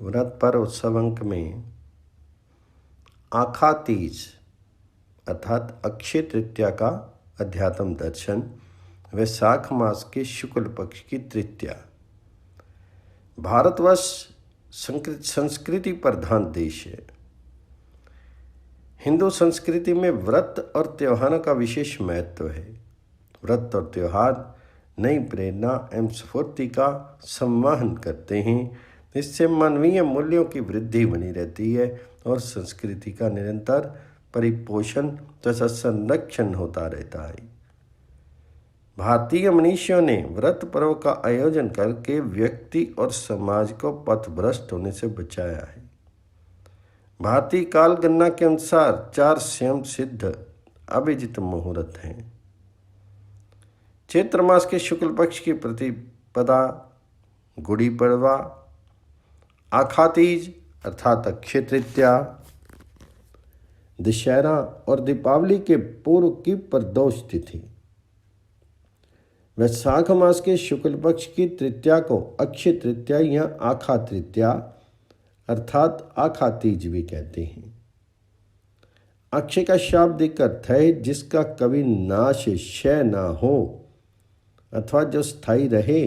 व्रत पर उत्सव अंक में आखा तीज अर्थात अक्षय तृतीया का अध्यात्म दर्शन वैशाख मास के शुक्ल पक्ष की तृतीया। भारतवर्ष संस्कृति प्रधान देश है। हिंदू संस्कृति में व्रत और त्योहारों का विशेष महत्व है। व्रत और त्योहार नई प्रेरणा एवं स्फूर्ति का संवहन करते हैं। इससे मानवीय मूल्यों की वृद्धि बनी रहती है और संस्कृति का निरंतर परिपोषण तथा संरक्षण होता रहता है। भारतीय मनीषियों ने व्रत पर्व का आयोजन करके व्यक्ति और समाज को पथभ्रष्ट होने से बचाया है। भारतीय काल गणना के अनुसार 4 स्वयं सिद्ध अभिजित मुहूर्त हैं। चैत्र मास के शुक्ल पक्ष की प्रतिपदा, गुड़ी पड़वा, आखा तीज अर्थात अक्षय तृतीया, दशहरा और दीपावली के पूर्व की प्रदोष तिथि। वैशाख मास के शुक्ल पक्ष की तृतीया को अक्षय तृतीया या आखा तृतीया अर्थात आखा तीज भी कहते हैं। अक्षय का शाब्दिक अर्थ है जिसका कभी नाश क्षय ना हो अथवा जो स्थायी रहे।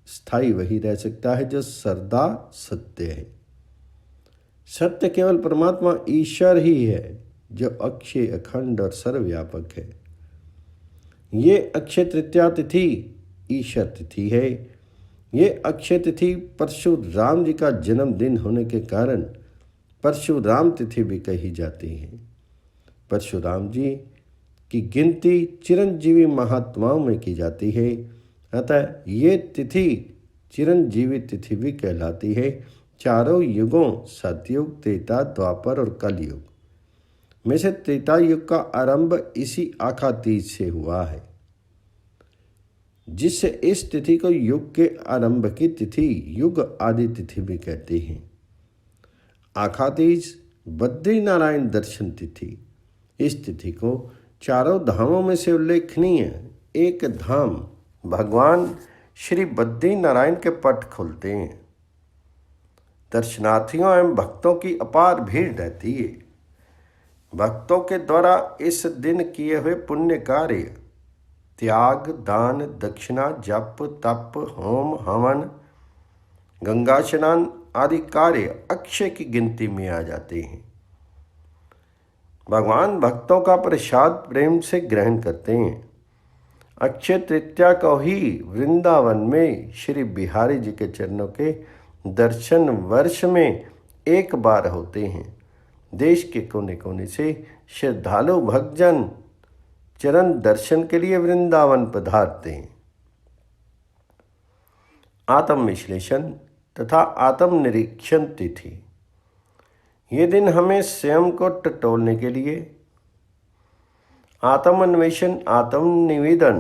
स्थायी वही रह सकता है जो सदा सत्य है। सत्य केवल परमात्मा ईश्वर ही है जो अक्षय, अखंड और सर्वव्यापक है। ये अक्षय तृतीया तिथि ईश्वर तिथि है। ये अक्षय तिथि परशुराम जी का जन्मदिन होने के कारण परशुराम तिथि भी कही जाती है। परशुराम जी की गिनती चिरंजीवी महात्माओं में की जाती है। अतः ये तिथि चिरंजीवी तिथि भी कहलाती है। चारों युगों सतयुग, त्रेता, द्वापर और कलयुग में से त्रेता युग का आरंभ इसी आखा तीज से हुआ है, जिससे इस तिथि को युग के आरंभ की तिथि युग आदि तिथि भी कहते हैं। आखा तीज बद्री नारायण दर्शन तिथि। इस तिथि को चारों धामों में से उल्लेखनीय एक धाम भगवान श्री बद्री नारायण के पट खुलते हैं। दर्शनार्थियों एवं भक्तों की अपार भीड़ रहती है। भक्तों के द्वारा इस दिन किए हुए पुण्य कार्य, त्याग, दान, दक्षिणा, जप, तप, होम, हवन, गंगा स्नान आदि कार्य अक्षय की गिनती में आ जाते हैं। भगवान भक्तों का प्रसाद प्रेम से ग्रहण करते हैं। अक्षय तृतीया को ही वृंदावन में श्री बिहारी जी के चरणों के दर्शन वर्ष में एक बार होते हैं। देश के कोने कोने से श्रद्धालु भक्तजन चरण दर्शन के लिए वृंदावन पधारते हैं। आत्म विश्लेषण तथा आत्म निरीक्षण तिथि। ये दिन हमें स्वयं को टटोलने के लिए आत्म अन्वेषण, आत्म निवेदन,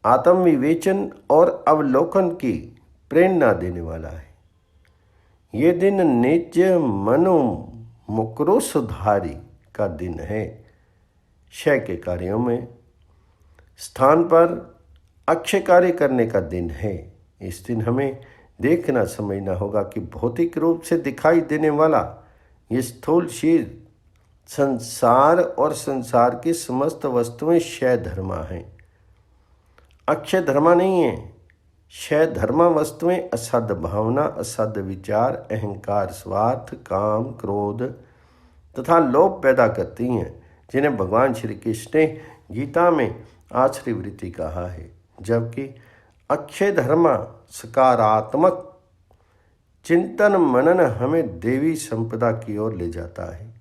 आत्म विवेचन और अवलोकन की प्रेरणा देने वाला है। ये दिन निज मनो मुकरो सुधारी का दिन है। क्षय के कार्यों में स्थान पर अक्षय कार्य करने का दिन है। इस दिन हमें देखना समझना होगा कि भौतिक रूप से दिखाई देने वाला ये स्थूल शरीर संसार और संसार की समस्त वस्तुएं क्षय धर्मा हैं, अक्षय धर्मा नहीं है। क्षय धर्मा वस्तुएं असद भावना, असद विचार, अहंकार, स्वार्थ, काम, क्रोध तथा लोभ पैदा करती हैं, जिन्हें भगवान श्री कृष्ण ने गीता में आश्रय वृत्ति कहा है। जबकि अक्षय धर्मा सकारात्मक चिंतन मनन हमें देवी संपदा की ओर ले जाता है।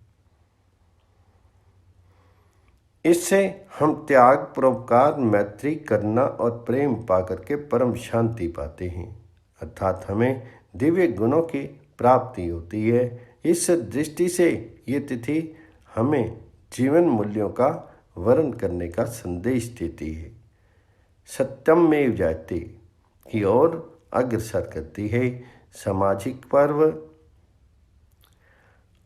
इससे हम त्याग, परोपकार, मैत्री, करुणा और प्रेम पाकर के परम शांति पाते हैं, अर्थात हमें दिव्य गुणों की प्राप्ति होती है। इस दृष्टि से ये तिथि हमें जीवन मूल्यों का वर्ण करने का संदेश देती है। सत्यम में जयते की ओर अग्रसर करती है। सामाजिक पर्व।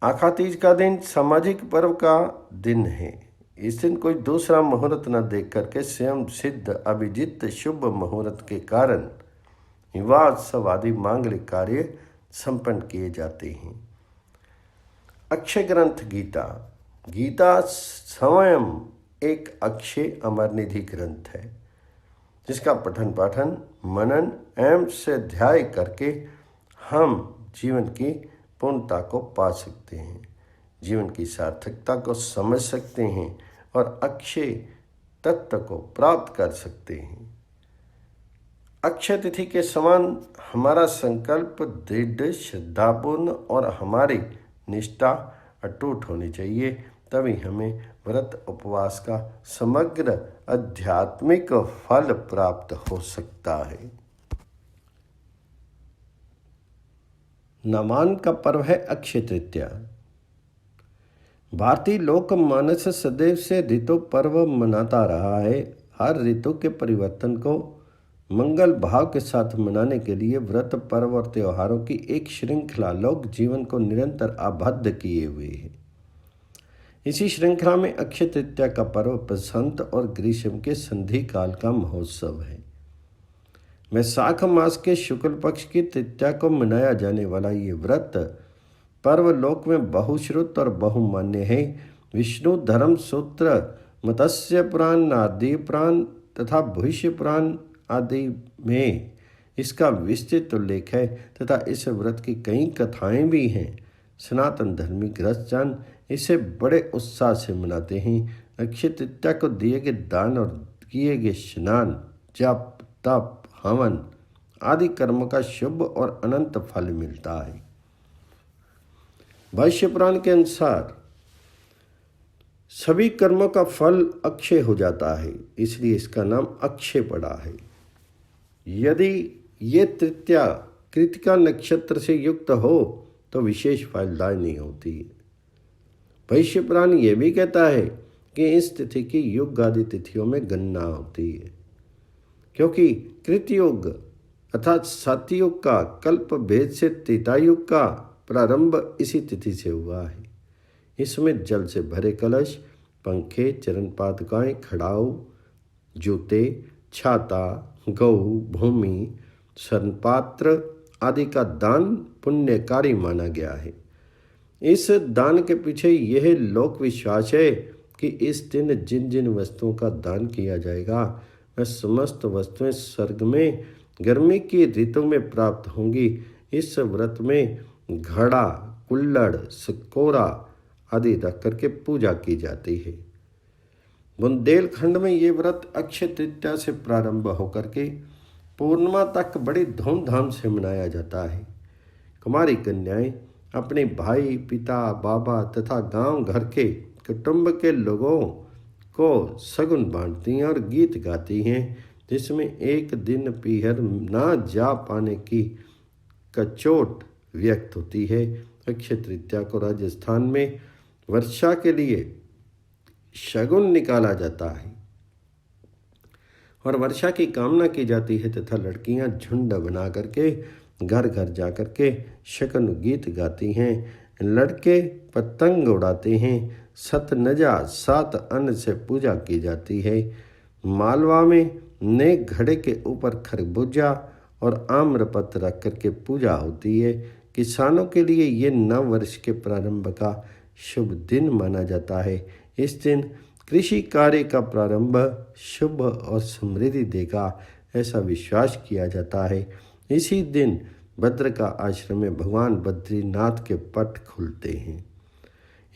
आखा तीज का दिन सामाजिक पर्व का दिन है। इस दिन कोई दूसरा मुहूर्त न देख करके स्वयं सिद्ध अभिजित शुभ मुहूर्त के कारण विवाह सब आदि मांगलिक कार्य संपन्न किए जाते हैं। अक्षय ग्रंथ गीता। गीता स्वयं एक अक्षय अमरनिधि ग्रंथ है, जिसका पठन पाठन मनन एवं स्वाध्याय करके हम जीवन की पूर्णता को पा सकते हैं, जीवन की सार्थकता को समझ सकते हैं और अक्षय तत्व को प्राप्त कर सकते हैं। अक्षय तिथि के समान हमारा संकल्प दृढ़, श्रद्धापूर्ण और हमारी निष्ठा अटूट होनी चाहिए, तभी हमें व्रत उपवास का समग्र आध्यात्मिक फल प्राप्त हो सकता है। नवान्न का पर्व है अक्षय तृतीया। भारतीय लोक मानस सदैव से ऋतु पर्व मनाता रहा है। हर ऋतु के परिवर्तन को मंगल भाव के साथ मनाने के लिए व्रत, पर्व और त्योहारों की एक श्रृंखला लोक जीवन को निरंतर आबद्ध किए हुए है। इसी श्रृंखला में अक्षय तृतीया का पर्व बसंत और ग्रीष्म के संधि काल का महोत्सव है। वैशाख मास के शुक्ल पक्ष की तृतीया को मनाया जाने वाला ये व्रत पर्व लोक में बहुश्रुत और बहुमान्य है। विष्णु धर्म सूत्र, मत्स्य पुराण, नारदीय पुराण तथा भविष्य पुराण आदि में इसका विस्तृत उल्लेख है तथा इस व्रत की कई कथाएं भी हैं। सनातन धर्मी गृहस्थजन इसे बड़े उत्साह से मनाते हैं। अक्षय तृतीया को दिए गए दान और किए गए स्नान, जप, तप, हवन आदि कर्मों का शुभ और अनंत फल मिलता है। भाष्य पुराण के अनुसार सभी कर्मों का फल अक्षय हो जाता है, इसलिए इसका नाम अक्षय पड़ा है। यदि ये तृतीया कृतिका नक्षत्र से युक्त हो तो विशेष फलदायी होती है। भविष्य पुराण यह भी कहता है कि इस तिथि की युग आदि तिथियों में गणना होती है, क्योंकि कृतयुग अर्थात सतयुग का कल्प भेद से त्रेतायुग का प्रारंभ इसी तिथि से हुआ है। इसमें जल से भरे कलश, पंखे, चरण पादुकाएं, खड़ाऊ, जूते, छाता, गौ, भूमि, स्वर्णपात्र आदि का दान पुण्यकारी माना गया है। इस दान के पीछे यह लोक विश्वास है कि इस दिन जिन जिन वस्तुओं का दान किया जाएगा वह समस्त वस्तुएं स्वर्ग में गर्मी की ऋतु में प्राप्त होंगी। इस व्रत में घड़ा, कुल्हड़, सकोरा आदि रख करके पूजा की जाती है। बुंदेलखंड में ये व्रत अक्षय तृतीया से प्रारंभ होकर के पूर्णिमा तक बड़ी धूमधाम से मनाया जाता है। कुमारी कन्याएं अपने भाई, पिता, बाबा तथा गांव घर के कुटुंब के लोगों को सगुन बांटती हैं और गीत गाती हैं, जिसमें एक दिन पीहर ना जा पाने की कचोट व्यक्त होती है। अक्षय तृतीया को राजस्थान में वर्षा के लिए शगुन निकाला जाता है और वर्षा की कामना की जाती है तथा लड़कियां झुंड बना करके घर घर जा करके शगुन गीत गाती हैं। लड़के पतंग उड़ाते हैं। सतनजा सात अन्न से पूजा की जाती है। मालवा में नए घड़े के ऊपर खरबूजा और आम्रपत्र रख करके पूजा होती है। किसानों के लिए ये नव वर्ष के प्रारंभ का शुभ दिन माना जाता है। इस दिन कृषि कार्य का प्रारंभ शुभ और समृद्धि देगा, ऐसा विश्वास किया जाता है। इसी दिन भद्र का आश्रम में भगवान बद्रीनाथ के पट खुलते हैं,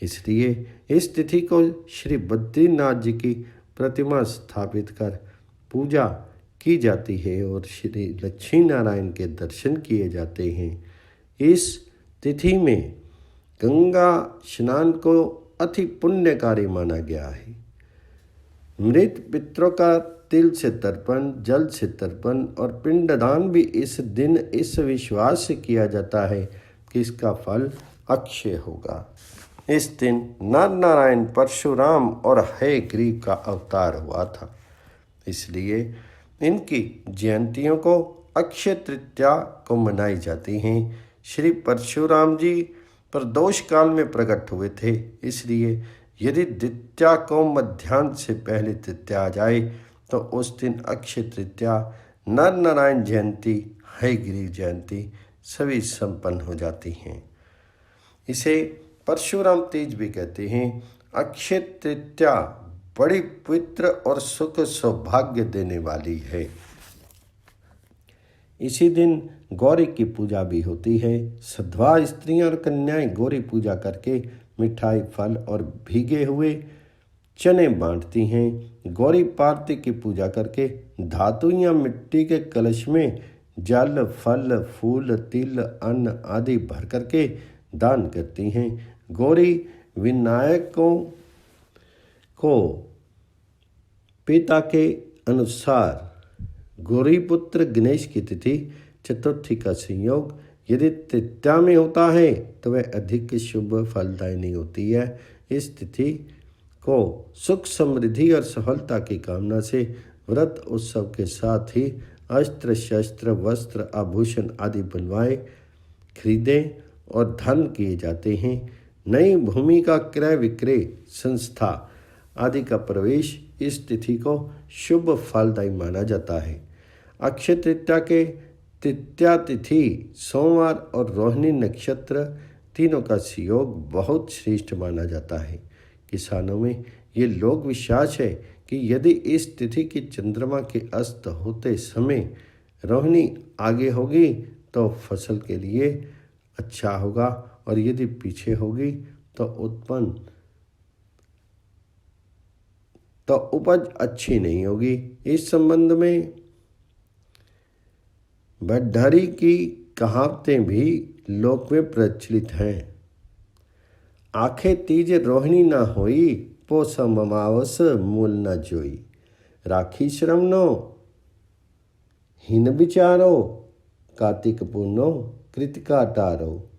इसलिए इस तिथि को श्री बद्रीनाथ जी की प्रतिमा स्थापित कर पूजा की जाती है और श्री लक्ष्मी नारायण के दर्शन किए जाते हैं। इस तिथि में गंगा स्नान को अति पुण्यकारी माना गया है। मृत पितरों का तिल से तर्पण, जल से तर्पण और पिंडदान भी इस दिन इस विश्वास से किया जाता है कि इसका फल अक्षय होगा। इस दिन नर नारायण परशुराम और हयग्रीव का अवतार हुआ था, इसलिए इनकी जयंतियों को अक्षय तृतीया को मनाई जाती हैं। श्री परशुराम जी प्रदोष काल में प्रकट हुए थे, इसलिए यदि द्वितीया को मध्याह्न से पहले तृतीया आ जाए तो उस दिन अक्षय तृतीया, नर नारायण जयंती, हयग्रीव जयंती सभी संपन्न हो जाती हैं। इसे परशुराम तीज भी कहते हैं। अक्षय तृतीया बड़ी पवित्र और सुख सौभाग्य देने वाली है। इसी दिन गौरी की पूजा भी होती है। सधवा स्त्रियां और कन्याएं गौरी पूजा करके मिठाई, फल और भीगे हुए चने बांटती हैं। गौरी पार्वती की पूजा करके धातु या मिट्टी के कलश में जल, फल, फूल, तिल, अन्न आदि भर करके दान करती हैं। गौरी विनायकों को पिता के अनुसार गौरीपुत्र गणेश की तिथि चतुर्थी का संयोग यदि तृतीया में होता है तो वह अधिक शुभ फलदायिनी होती है। इस तिथि को सुख, समृद्धि और सफलता की कामना से व्रत उत्सव के साथ ही अस्त्र, शस्त्र, वस्त्र, आभूषण आदि बनवाए, खरीदे और धन किए जाते हैं। नई भूमि का क्रय विक्रय, संस्था आदि का प्रवेश इस तिथि को शुभ फलदायी माना जाता है। अक्षय तृतीया के तृतीया तिथि सोमवार और रोहिणी नक्षत्र तीनों का संयोग बहुत श्रेष्ठ माना जाता है। किसानों में ये लोक विश्वास है कि यदि इस तिथि की चंद्रमा के अस्त होते समय रोहिणी आगे होगी तो फसल के लिए अच्छा होगा, और यदि पीछे होगी तो उपज अच्छी नहीं होगी। इस संबंध में भट्टारी की कहावतें भी लोक में प्रचलित हैं। आखे तीज रोहिणी न होई, पोस अमावस मूल न जोई। राखी श्रवणो हीन विचारो, कार्तिक पूर्णो कृतिका टारो।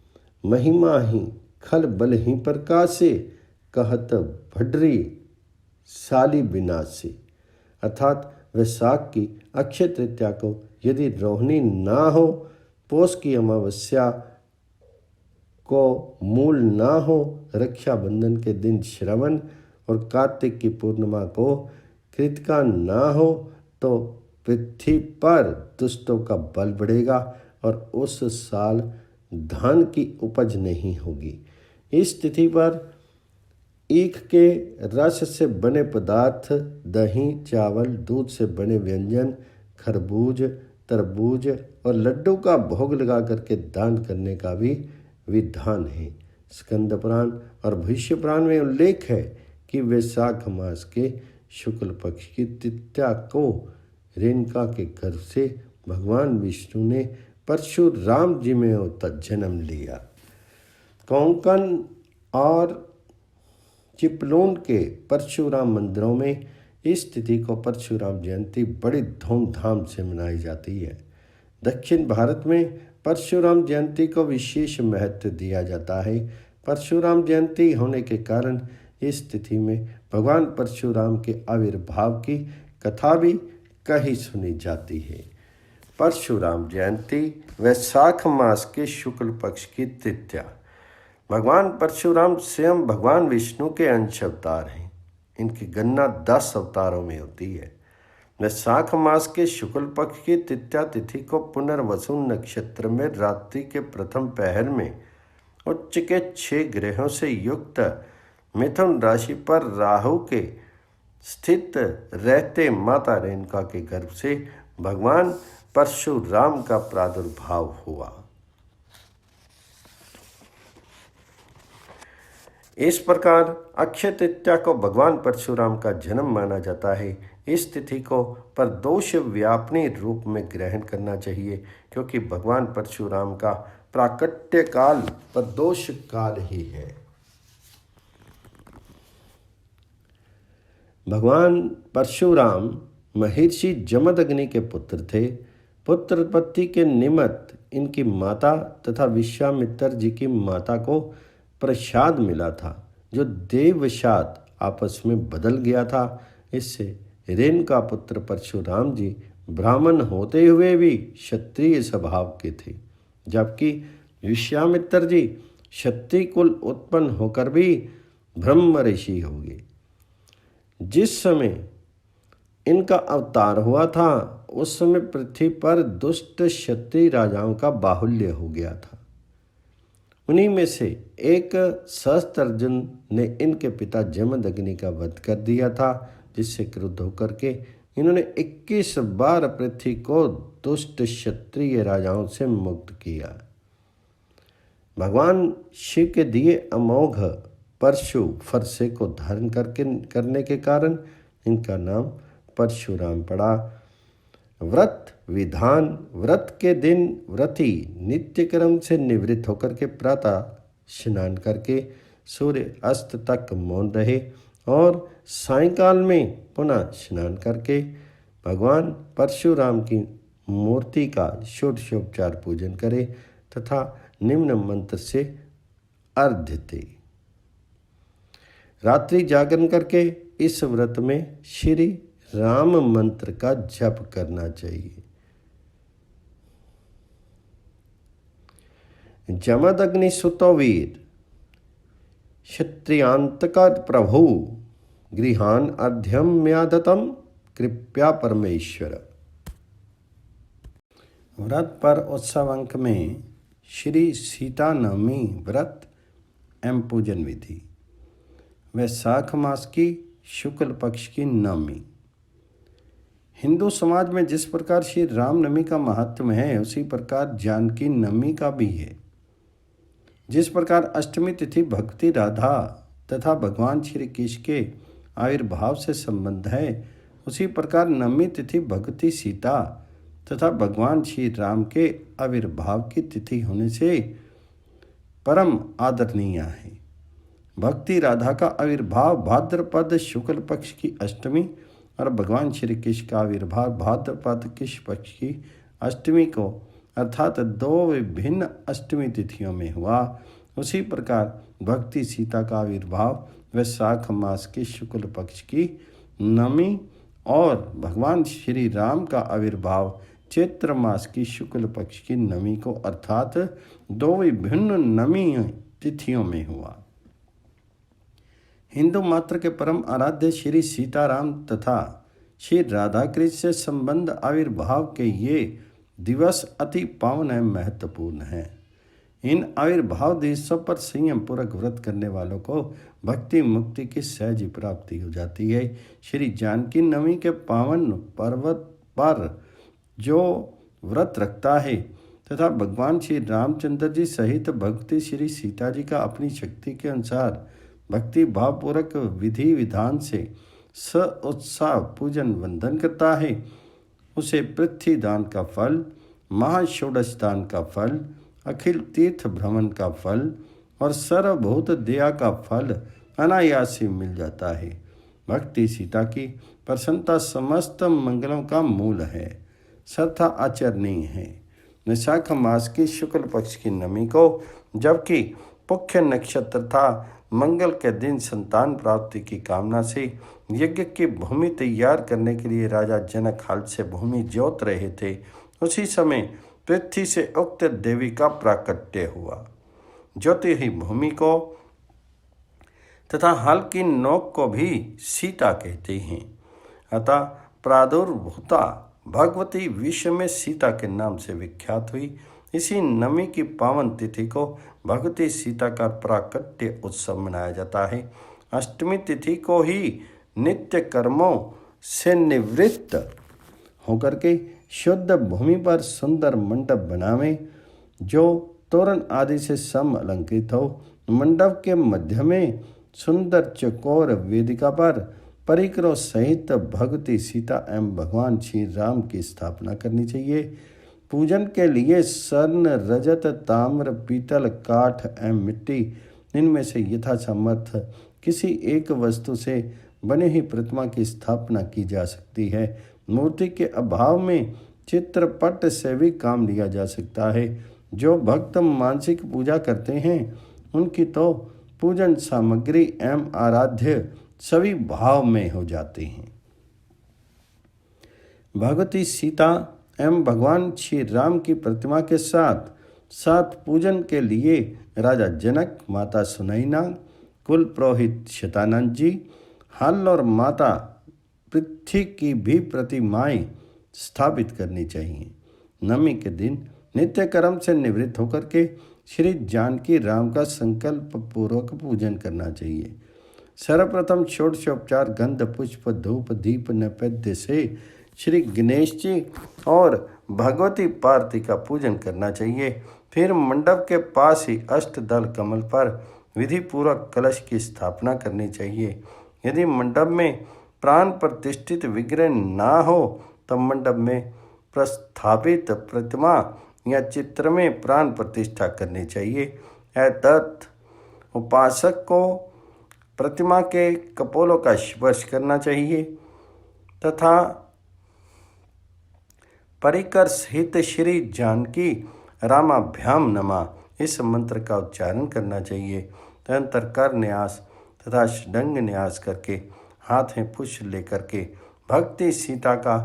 महिमा ही खल बल ही प्रकाशे, कहत भड्री साली विनाशी। अर्थात वैशाख की अक्षय तृतीया को यदि रोहिणी ना हो, पौष की अमावस्या को मूल ना हो, रक्षाबंधन के दिन श्रवण और कार्तिक की पूर्णिमा को कृतिका ना हो तो पृथ्वी पर दुष्टों का बल बढ़ेगा और उस साल धान की उपज नहीं होगी। इस तिथि पर ईख के रस से बने पदार्थ, दही, चावल, दूध से बने व्यंजन, खरबूज, तरबूज और लड्डू का भोग लगा करके दान करने का भी विधान है। स्कंद पुराण और भविष्य पुराण में उल्लेख है कि वैशाख मास के शुक्ल पक्ष की तृतीया को रेणुका के गर्भ से भगवान विष्णु ने परशुराम जी में जन्म लिया। कोंकण और चिपलून के परशुराम मंदिरों में इस तिथि को परशुराम जयंती बड़ी धूमधाम से मनाई जाती है। दक्षिण भारत में परशुराम जयंती को विशेष महत्व दिया जाता है। परशुराम जयंती होने के कारण इस तिथि में भगवान परशुराम के आविर्भाव की कथा भी कही सुनी जाती है। परशुराम जयंती वैशाख मास के शुक्ल पक्ष की तृतीया। भगवान परशुराम स्वयं भगवान विष्णु के अंश अवतार हैं। इनकी गणना 10 अवतारों में होती है। वैशाख मास के शुक्ल पक्ष की तृतीया तिथि को पुनर्वसु नक्षत्र में रात्रि के प्रथम पहर में उच्च के 6 ग्रहों से युक्त मिथुन राशि पर राहु के स्थित रहते माता रेणुका के गर्भ से भगवान परशुराम का प्रादुर्भाव हुआ। इस प्रकार अक्षय तृतीया को भगवान परशुराम का जन्म माना जाता है। इस तिथि को प्रदोष व्यापनी रूप में ग्रहण करना चाहिए, क्योंकि भगवान परशुराम का प्राकट्य काल प्रदोष काल ही है। भगवान परशुराम महर्षि जमदग्नि के पुत्र थे। पुत्र उत्पत्ति के निमित्त इनकी माता तथा विश्वामित्र जी की माता को प्रसाद मिला था, जो देववशात आपस में बदल गया था। इससे रेणुका पुत्र परशुराम जी ब्राह्मण होते हुए भी क्षत्रिय स्वभाव के थे, जबकि विश्वामित्र जी क्षत्रिय कुल उत्पन्न होकर भी ब्रह्म ऋषि हो गए। जिस समय इनका अवतार हुआ था, उस समय पृथ्वी पर दुष्ट क्षत्रिय राजाओं का बाहुल्य हो गया था। उन्हीं में से एक सहस्त्रार्जुन ने इनके पिता जमदग्नि का वध कर दिया था, जिससे क्रुद्ध होकर के इन्होंने 21 बार पृथ्वी को दुष्ट क्षत्रिय राजाओं से मुक्त किया। भगवान शिव के दिए अमोघ परशु फरसे को धारण करने के कारण इनका नाम परशुराम पड़ा। व्रत विधान: व्रत के दिन व्रती नित्य कर्म से निवृत्त होकर के प्रातः स्नान करके सूर्य अस्त तक मौन रहे और सायंकाल में पुनः स्नान करके भगवान परशुराम की मूर्ति का षोडशोपचार पूजन करे तथा निम्न मंत्र से अर्घ्य दे। रात्रि जागरण करके इस व्रत में श्री राम मंत्र का जप करना चाहिए। जमदग्नि सुतो वीर क्षत्रियांतका प्रभु गृहान अर्ध्यम्यादतम कृपया परमेश्वर। व्रत पर उत्सव अंक में श्री सीता नवमी व्रत एवं पूजन विधि। वैशाख मास की शुक्ल पक्ष की नवमी। हिंदू समाज में जिस प्रकार श्री रामनवमी का महात्म है, उसी प्रकार जानकी नवमी का भी है। जिस प्रकार अष्टमी तिथि भक्ति राधा तथा भगवान श्री कृष्ण के आविर्भाव से संबंध है, उसी प्रकार नवमी तिथि भगवती सीता तथा भगवान श्री राम के आविर्भाव की तिथि होने से परम आदरणीय है। भक्ति राधा का आविर्भाव भाद्रपद शुक्ल पक्ष की अष्टमी और भगवान श्री कृष्ण का आविर्भाव भाद्रपद कृष्ण पक्ष की अष्टमी को अर्थात दो विभिन्न अष्टमी तिथियों में हुआ। उसी प्रकार भक्ति सीता का आविर्भाव वैशाख मास के शुक्ल पक्ष की नवमी और भगवान श्री राम का आविर्भाव चैत्र मास की शुक्ल पक्ष की नवमी को अर्थात दो विभिन्न नवमी तिथियों में हुआ। हिंदू मात्र के परम आराध्य श्री सीताराम तथा श्री राधा कृष्ण से संबंध आविर्भाव के ये दिवस अति पावन एवं महत्वपूर्ण हैं। इन आविर्भाव दिवसों पर संयम पूर्वक व्रत करने वालों को भक्ति मुक्ति की सहज प्राप्ति हो जाती है। श्री जानकी नवमी के पावन पर्वत पर जो व्रत रखता है तथा भगवान श्री रामचंद्र जी सहित भक्ति श्री सीता जी का अपनी शक्ति के अनुसार भक्ति भावपूर्वक विधि विधान से स उत्साह पूजन वंदन करता है, उसे पृथ्वी दान का फल, महाषोडश दान का फल, अखिल तीर्थ भ्रमण का फल और सर्वभूत दया का फल अनायास ही मिल जाता है। भक्ति सीता की प्रसन्नता समस्त मंगलों का मूल है, सर्वथा आचरणीय है। वैशाख मास की शुक्ल पक्ष की नवमी को, जबकि पुख्य नक्षत्र था, मंगल के दिन संतान प्राप्ति की कामना से यज्ञ की भूमि तैयार करने के लिए राजा जनक हल से भूमि जोत रहे थे, उसी समय पृथ्वी से उक्त देवी का प्राकट्य हुआ। ज्योति ही भूमि को तथा हल की नोक को भी सीता कहते हैं। अतः प्रादुर्भूता भगवती विश्व में सीता के नाम से विख्यात हुई। इसी नवमी की पावन तिथि को भगवती सीता का प्राकट्य उत्सव मनाया जाता है। अष्टमी तिथि को ही नित्य कर्मों से निवृत्त होकर के शुद्ध भूमि पर सुंदर मंडप बनावें, जो तोरण आदि से सम अलंकृत हो। मंडप के मध्य में सुंदर चकोर वेदिका पर परिकरों सहित भगवती सीता एवं भगवान श्री राम की स्थापना करनी चाहिए। पूजन के लिए स्वर्ण, रजत, ताम्र, पीतल, काठ एवं मिट्टी, इनमें से यथासमर्थ किसी एक वस्तु से बनी हुई प्रतिमा की स्थापना की जा सकती है। मूर्ति के अभाव में चित्रपट से भी काम लिया जा सकता है। जो भक्त मानसिक पूजा करते हैं, उनकी तो पूजन सामग्री एवं आराध्य सभी भाव में हो जाते हैं। भगवती सीता एवं भगवान श्री राम की प्रतिमा के साथ साथ पूजन के लिए राजा जनक, माता सुनैना, कुल पुरोहित शतानंद जी, हल और माता पृथ्वी की भी प्रतिमाएं स्थापित करनी चाहिए। नवमी के दिन नित्य कर्म से निवृत्त होकर के श्री जानकी राम का संकल्प पूर्वक पूजन करना चाहिए। सर्वप्रथम षोडशोपचार गंध पुष्प धूप दीप नैवेद्य से श्री गणेश जी और भगवती पार्वती का पूजन करना चाहिए। फिर मंडप के पास ही अष्टदल कमल पर विधि पूर्वक कलश की स्थापना करनी चाहिए। यदि मंडप में प्राण प्रतिष्ठित विग्रह ना हो तब मंडप में प्रस्थापित प्रतिमा या चित्र में प्राण प्रतिष्ठा करनी चाहिए। तत् उपासक को प्रतिमा के कपोलों का स्पर्श करना चाहिए तथा परिकर सहित श्री जानकी रामाभ्याम नमः इस मंत्र का उच्चारण करना चाहिए। तदनंतर कर न्यास तथा षडंग न्यास करके हाथ में पुष्प लेकर के भक्ति सीता का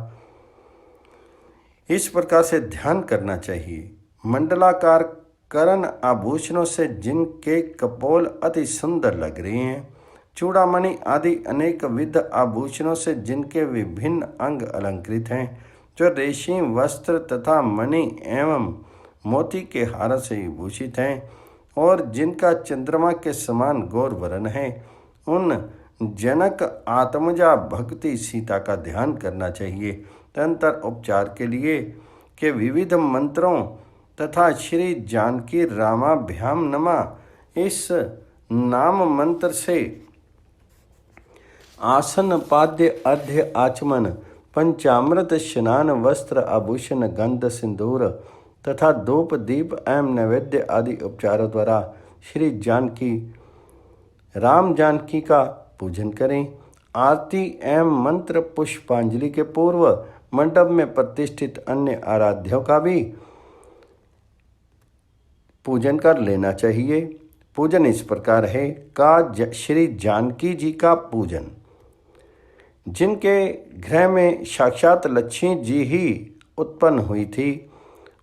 इस प्रकार से ध्यान करना चाहिए। मंडलाकार करण आभूषणों से जिनके कपोल अति सुंदर लग रहे हैं, चूड़ामणि आदि अनेक विध आभूषणों से जिनके विभिन्न अंग अलंकृत हैं, जो रेशमी वस्त्र तथा मणि एवं मोती के हार से विभूषित हैं और जिनका चंद्रमा के समान गौर वर्ण है, उन जनक आत्मजा भक्ति सीता का ध्यान करना चाहिए। तदनंतर उपचार के लिए के विविध मंत्रों तथा श्री जानकी रामाभ्याम नमः इस नाम मंत्र से आसन पाद्य अर्घ्य आचमन पंचामृत स्नान वस्त्र आभूषण गंध सिंदूर तथा धूप दीप एवं नैवेद्य आदि उपचारों द्वारा श्री जानकी राम जानकी का पूजन करें। आरती एवं मंत्र पुष्पांजलि के पूर्व मंडप में प्रतिष्ठित अन्य आराध्यों का भी पूजन कर लेना चाहिए। पूजन इस प्रकार है का श्री जानकी जी का पूजन। जिनके गृह में साक्षात लक्ष्मी जी ही उत्पन्न हुई थी,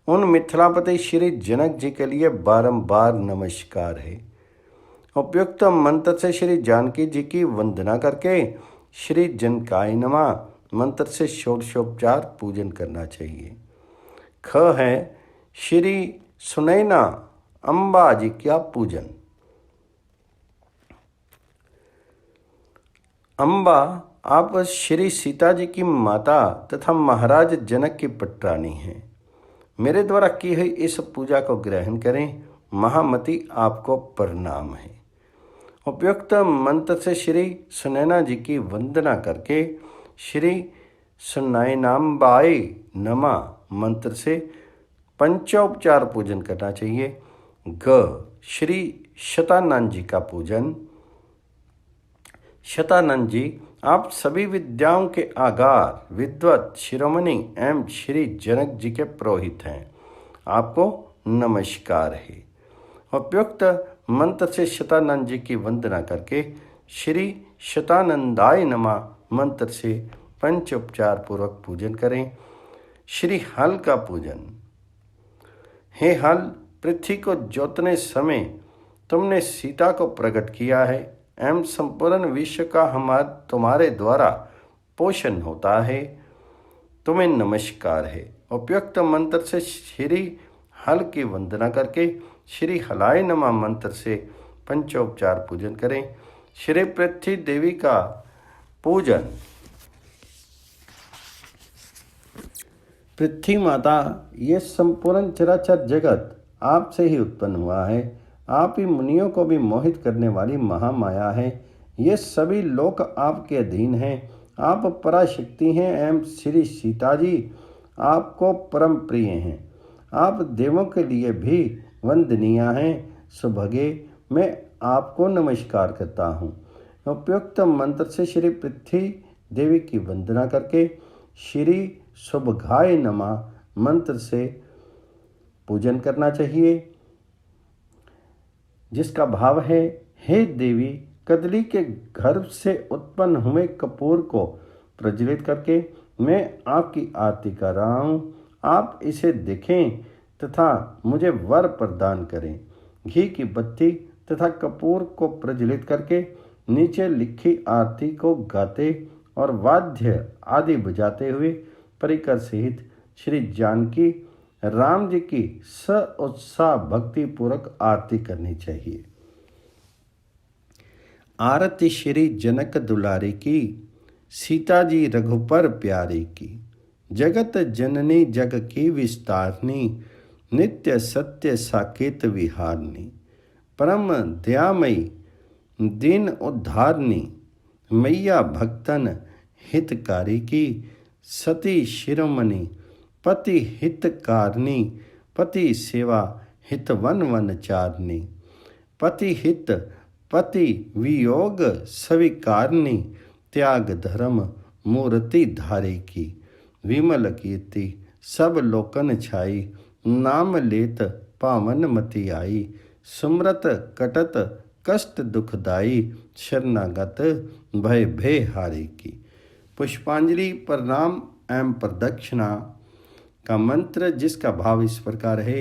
उन मिथिलापति श्री जनक जी के लिए बारंबार नमस्कार है। उपयुक्त मंत्र से श्री जानकी जी की वंदना करके श्री जनकाय नमः मंत्र से षोडशोपचार पूजन करना चाहिए। ख है श्री सुनैना अम्बा जी का पूजन। अम्बा आप श्री सीता जी की माता तथा महाराज जनक की पटरानी हैं। मेरे द्वारा की हुई इस पूजा को ग्रहण करें। महामती आपको प्रणाम है। उपयुक्त मंत्र से श्री सुनैना जी की वंदना करके श्री सुनैनाम्बाय नमः मंत्र से पंचोपचार पूजन करना चाहिए। ग श्री शतानंद जी का पूजन। शतानंद जी आप सभी विद्याओं के आगार विद्वत शिरोमणि एवं श्री जनक जी के पुरोहित हैं। आपको नमस्कार है। उपयुक्त मंत्र से शतानंद जी की वंदना करके श्री शतानंदाय नमः मंत्र से पंचोपचार पूर्वक पूजन करें। श्री हल का पूजन। हे हल, पृथ्वी को जोतने समय तुमने सीता को प्रकट किया है एवं संपूर्ण विश्व का तुम्हारे द्वारा पोषण होता है। तुम्हें नमस्कार है। उपयुक्त मंत्र से श्री हल की वंदना करके श्री हलाय नमः मंत्र से पंचोपचार पूजन करें। श्री पृथ्वी देवी का पूजन। पृथ्वी माता, ये संपूर्ण चराचर जगत आपसे ही उत्पन्न हुआ है। आप ही मुनियों को भी मोहित करने वाली महामाया है। ये सभी लोक आपके अधीन हैं। आप पराशक्ति हैं एवं श्री सीता जी आपको परम प्रिय हैं। आप देवों के लिए भी वंदनीय हैं। सुभगे मैं आपको नमस्कार करता हूँ। उपयुक्त मंत्र से श्री पृथ्वी देवी की वंदना करके श्री सुभगाय नमः मंत्र से पूजन करना चाहिए, जिसका भाव है, हे देवी, कदली के गर्भ से उत्पन्न हुए कपूर को प्रज्वलित करके मैं आपकी आरती कर रहा हूँ। आप इसे देखें तथा मुझे वर प्रदान करें। घी की बत्ती तथा कपूर को प्रज्वलित करके नीचे लिखी आरती को गाते और वाद्य आदि बजाते हुए परिकर सहित श्री जानकी राम जी की स उत्साह भक्ति पूर्वक आरती करनी चाहिए। आरती श्री जनक दुलारी की, सीता जी रघुपर प्यारी की। जगत जननी जग की विस्तारनी, नित्य सत्य साकेत विहारनी। परम दयामयी दीन उद्धारनी, मैया भक्तन हितकारी की। सती शिरोमणि पति हितकारनी, पति सेवा हित वन वन चारनी। पति हित पति वियोग स्वीकारनी, त्याग धर्म मूर्ति धारे की। विमल कीर्ति सब लोकन छाई, नाम लेत पावन मति आई। सुमरत कटत कष्ट दुखदाई, शरणागत भय भय हारे की। पुष्पांजलि प्रणाम एवं प्रदक्षिणा का मंत्र, जिसका भाव इस प्रकार है।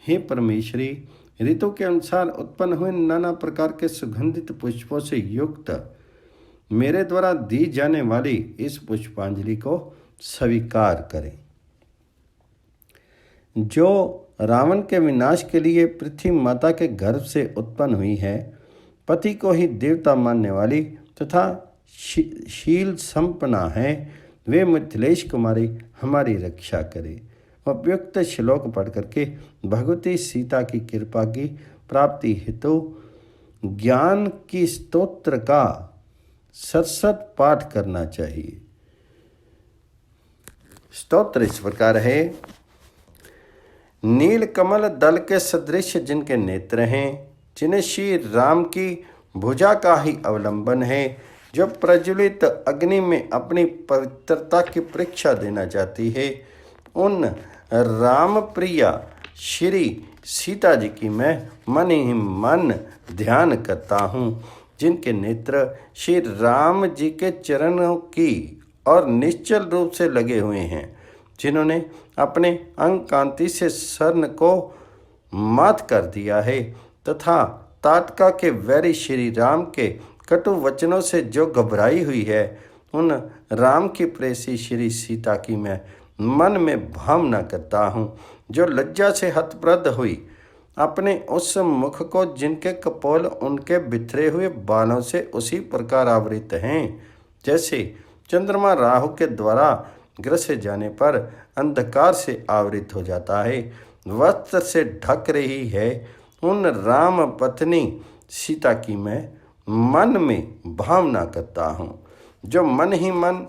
हे परमेश्वरी, ऋतु के अनुसार उत्पन्न हुए नाना प्रकार के सुगंधित पुष्पों से युक्त मेरे द्वारा दी जाने वाली इस पुष्पांजलि को स्वीकार करें। जो रावण के विनाश के लिए पृथ्वी माता के गर्भ से उत्पन्न हुई है, पति को ही देवता मानने वाली तथा शील संपन्ना है, वे मिथिलेश कुमारी हमारी रक्षा करे। उपयुक्त श्लोक पढ़ करके भगवती सीता की कृपा की प्राप्ति हेतु ज्ञान की स्तोत्र का सतसत पाठ करना चाहिए। स्तोत्र इस प्रकार है। नील कमल दल के सदृश जिनके नेत्र हैं, जिन्हें श्री राम की भुजा का ही अवलंबन है, जो प्रज्वलित अग्नि में अपनी पवित्रता की परीक्षा देना चाहती है, उन राम प्रिया श्री सीता जी की मैं मन ही मन ध्यान करता हूँ, जिनके नेत्र श्री राम जी के चरणों की और निश्चल रूप से लगे हुए हैं, जिन्होंने अपने अंग कांति से स्वर्ण को मात कर दिया है, तथा ताटका के वैरी श्री राम के कटु वचनों से जो घबराई हुई है, उन राम की प्रेसी श्री सीता की मैं मन में भावना करता हूँ, जो लज्जा से हतप्रद हुई अपने उस मुख को, जिनके कपोल उनके बिखरे हुए बालों से उसी प्रकार आवृत हैं जैसे चंद्रमा राहु के द्वारा ग्रसे जाने पर अंधकार से आवृत हो जाता है, वस्त्र से ढक रही है। उन राम पत्नी सीता की मैं मन में भावना करता हूँ, जो मन ही मन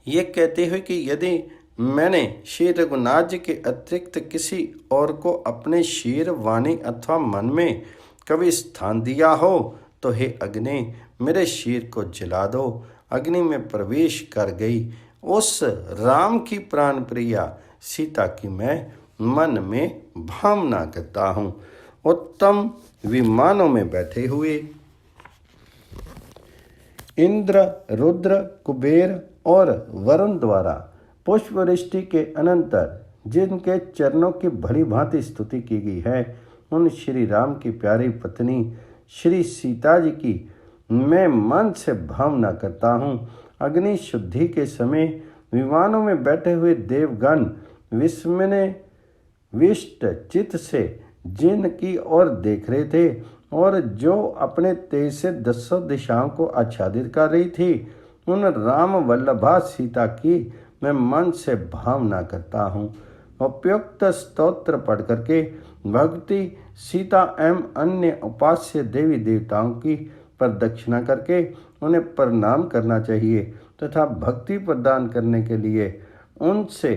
ये कहते हुए कि यदि मैंने श्री रघुनाथ जी के अतिरिक्त किसी और को अपने शीर वाणी अथवा मन में कभी स्थान दिया हो, तो हे अग्नि मेरे शीर को जला दो। अग्नि में प्रवेश कर गई उस राम की प्राण प्रिया सीता की मैं मन में भावना करता हूँ। उत्तम विमानों में बैठे हुए इंद्र, रुद्र, कुबेर और वरुण द्वारा पुष्पवृष्टि के अनंतर जिनके चरणों की भली भांति स्तुति की गई है, उन श्री राम की प्यारी पत्नी श्री सीता जी की मैं मन से भावना करता हूँ। अग्नि शुद्धि के समय विमानों में बैठे हुए देवगण विष्ट चित्त से जिनकी ओर देख रहे थे और जो अपने तेज से 10 दिशाओं को आच्छादित कर रही थी, उन राम वल्लभा सीता की मैं मन से भावना करता हूँ। उपयुक्त स्तोत्र पढ़ करके भक्ति सीता एवं अन्य उपास्य देवी देवताओं की प्रदक्षिणा करके उन्हें प्रणाम करना चाहिए तथा भक्ति प्रदान करने के लिए उनसे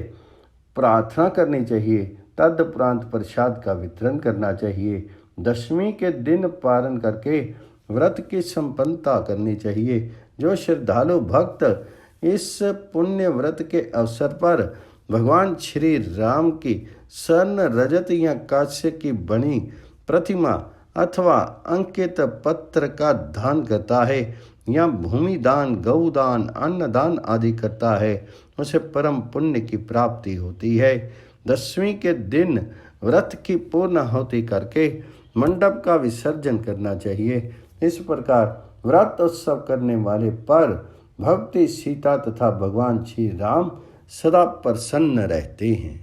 प्रार्थना करनी चाहिए। तदुपरांत प्रसाद का वितरण करना चाहिए। दशमी के दिन पारण करके व्रत की संपन्नता करनी चाहिए। जो श्रद्धालु भक्त इस पुण्य व्रत के अवसर पर भगवान श्री राम की स्वर्ण रजत या कांस्य की बनी प्रतिमा अथवा अंकित पत्र का दान करता है या भूमि दान, गौ दान, अन्न दान आदि करता है, उसे परम पुण्य की प्राप्ति होती है। दशमी के दिन व्रत की पूर्णाहुति करके मंडप का विसर्जन करना चाहिए। इस प्रकार व्रत उत्सव करने वाले पर भगवती सीता तथा भगवान श्री राम सदा प्रसन्न रहते हैं।